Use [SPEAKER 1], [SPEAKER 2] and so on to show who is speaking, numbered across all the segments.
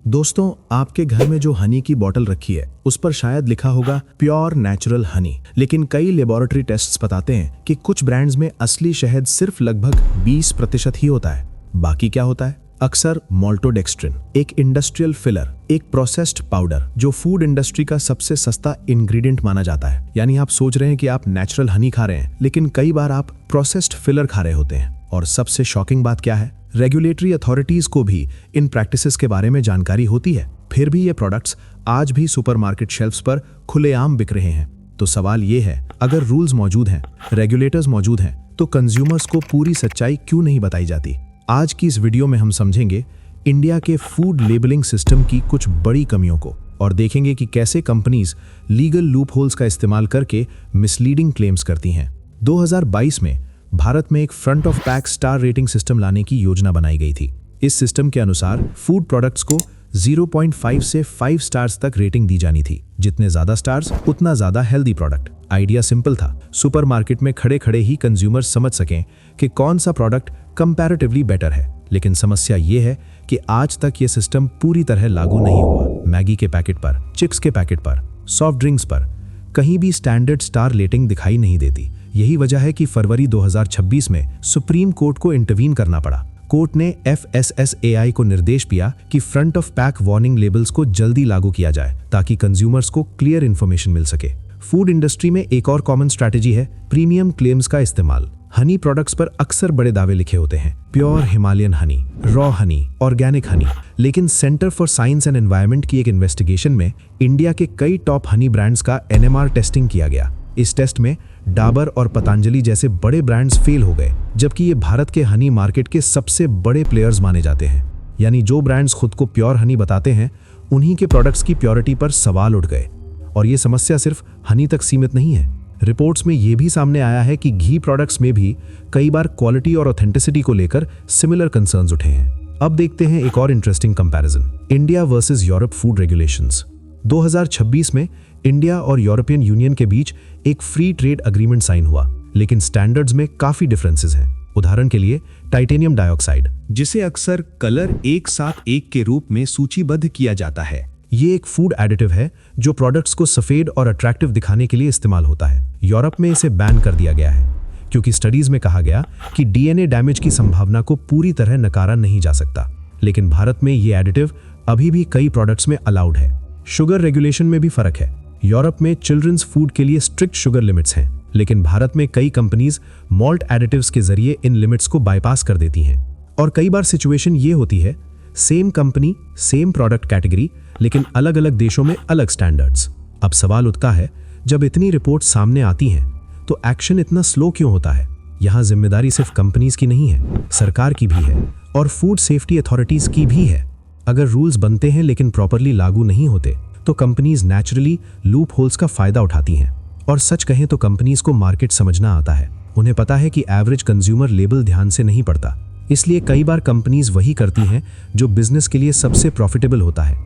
[SPEAKER 1] दोस्तों, आपके घर में जो हनी की बोतल रखी है उस पर शायद लिखा होगा प्योर नेचुरल हनी, लेकिन कई लेबोरेटरी टेस्ट्स बताते हैं कि कुछ ब्रांड्स में असली शहद सिर्फ लगभग 20% ही होता है। बाकी क्या होता है? अक्सर माल्टोडेक्स्ट्रिन, एक इंडस्ट्रियल फिलर, एक प्रोसेस्ड पाउडर जो फूड इंडस्ट्री का सबसे सस्ता इंग्रेडिएंट माना जाता है। यानी आप सोच रहे हैं कि आप नेचुरल हनी खा रहे हैं, लेकिन कई बार आप प्रोसेस्ड फिलर खा रहे होते हैं। और सबसे शॉकिंग बात क्या है? रेगुलेटरी अथॉरिटीज को भी इन प्रैक्टिसेस के बारे में जानकारी होती है, फिर भी ये प्रोडक्ट्स आज भी सुपरमार्केट शेल्फ्स पर खुलेआम बिक रहे हैं। तो सवाल ये है, अगर रूल्स मौजूद हैं, रेगुलेटर्स मौजूद हैं, तो कंज्यूमर्स को पूरी सच्चाई क्यों नहीं बताई जाती? आज की इस वीडियो में हम समझेंगे इंडिया के फूड लेबलिंग सिस्टम की कुछ बड़ी कमियों को और देखेंगे कि कैसे कंपनीज लीगल लूप होल्स का इस्तेमाल करके मिसलीडिंग क्लेम्स करती हैं। 2022 में भारत में एक front of pack star rating system लाने की योजना बनाई गई थी। इस सिस्टम के अनुसार फूड प्रोडक्ट्स को 0.5 से 5 स्टार्स तक रेटिंग दी जानी थी। जितने ज्यादा स्टार्स उतना ज्यादा हेल्दी प्रोडक्ट। आइडिया सिंपल था, सुपरमार्केट में खड़े खड़े ही कंज्यूमर समझ सकें कि कौन सा प्रोडक्ट कंपैरेटिवली बेटर है। लेकिन समस्या ये है कि आज तक ये सिस्टम पूरी तरह लागू नहीं हुआ। मैगी के पैकेट पर, चिप्स के पैकेट पर, सॉफ्ट ड्रिंक्स पर कहीं भी स्टैंडर्ड स्टार रेटिंग दिखाई नहीं देती। यही वजह है कि फरवरी 2026 में सुप्रीम कोर्ट को इंटरवीन करना पड़ा। कोर्ट ने FSSAI को निर्देश दिया कि front of pack warning labels को जल्दी लागू किया जाए ताकि कंज्यूमर्स को क्लियर इन्फॉर्मेशन मिल सके। फूड इंडस्ट्री में एक और कॉमन स्ट्रैटेजी है प्रीमियम क्लेम्स का इस्तेमाल। हनी प्रोडक्ट्स पर अक्सर बड़े दावे लिखे होते हैं, pure Himalayan honey, raw honey, organic honey. लेकिन Centre for Science and Environment की एक इन्वेस्टिगेशन में इंडिया के कई टॉप हनी ब्रांड्स का NMR टेस्टिंग किया गया। इस टेस्ट में डाबर और पतंजलि जैसे बड़े ब्रांड्स फेल हो गए, जबकि ये भारत के हनी मार्केट के सबसे बड़े प्लेयर्स माने जाते हैं। यानी जो ब्रांड्स खुद को प्योर हनी बताते हैं, उन्हीं के प्रोडक्ट्स की प्योरिटी पर सवाल उठ गए। और ये समस्या सिर्फ हनी तक सीमित नहीं है। रिपोर्ट्स में ये भी सामने आया है कि घी प्रोडक्ट्स में भी कई बार क्वालिटी और ऑथेंटिसिटी को लेकर सिमिलर कंसर्न्स उठे हैं। अब देखते हैं एक और interesting comparison, India versus Europe food regulations. 2026 में इंडिया और यूरोपियन यूनियन के बीच एक फ्री ट्रेड एग्रीमेंट साइन हुआ, लेकिन स्टैंडर्ड्स में काफी डिफरेंसेस हैं। उदाहरण के लिए टाइटेनियम डाइऑक्साइड, जिसे अक्सर कलर 171 के रूप में सूचीबद्ध किया जाता है। ये एक फूड एडिटिव है जो प्रोडक्ट्स को सफेद और अट्रैक्टिव दिखाने के लिए इस्तेमाल होता है। यूरोप में इसे बैन कर दिया गया है क्योंकि स्टडीज में कहा गया कि DNA डैमेज की संभावना को पूरी तरह नकारा नहीं जा सकता। लेकिन भारत में ये एडिटिव अभी भी कई प्रोडक्ट्स में अलाउड है। शुगर रेगुलेशन में भी फर्क है। यूरोप में चिल्ड्रंस फूड के लिए स्ट्रिक्ट शुगर लिमिट्स हैं, लेकिन भारत में कई कंपनीज मॉल्ट एडिटिव्स के जरिए इन लिमिट्स को बाईपास कर देती हैं। और कई बार सिचुएशन ये होती है, same company, same product category, लेकिन अलग अलग देशों में अलग स्टैंडर्ड्स। अब सवाल उठता है, जब इतनी रिपोर्ट सामने आती हैं, तो एक्शन इतना स्लो क्यों होता है? यहाँ जिम्मेदारी सिर्फ कंपनीज की नहीं है, सरकार की भी है और फूड सेफ्टी अथॉरिटीज की भी है। अगर रूल्स बनते हैं लेकिन प्रॉपरली लागू नहीं होते, तो कंपनीज नेचुरली लूप होल्स का फायदा उठाती हैं। और सच कहें तो कंपनीज को मार्केट समझना आता है। उन्हें पता है कि एवरेज कंज्यूमर लेबल ध्यान से नहीं पड़ता, इसलिए कई बार कंपनीज वही करती हैं जो बिजनेस के लिए सबसे प्रॉफिटेबल होता है।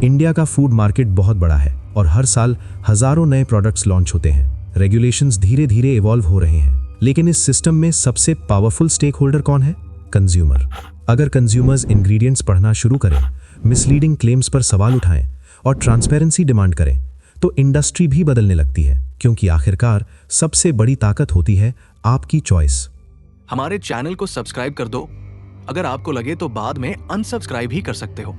[SPEAKER 1] इंडिया का फूड मार्केट बहुत बड़ा है और हर साल हजारों नए प्रोडक्ट्स लॉन्च होते हैं। रेगुलेशंस धीरे धीरे इवॉल्व हो रहे हैं, लेकिन इस सिस्टम में सबसे पावरफुल स्टेक होल्डर कौन है? कंज्यूमर। अगर कंज्यूमर्स इंग्रेडिएंट्स पढ़ना शुरू करें, मिसलीडिंग क्लेम्स पर सवाल उठाएं और ट्रांसपेरेंसी डिमांड करें, तो इंडस्ट्री भी बदलने लगती है, क्योंकि आखिरकार सबसे बड़ी ताकत होती है आपकी चॉइस।
[SPEAKER 2] हमारे चैनल को सब्सक्राइब कर दो। अगर आपको लगे तो बाद में अनसब्सक्राइब भी कर सकते हो।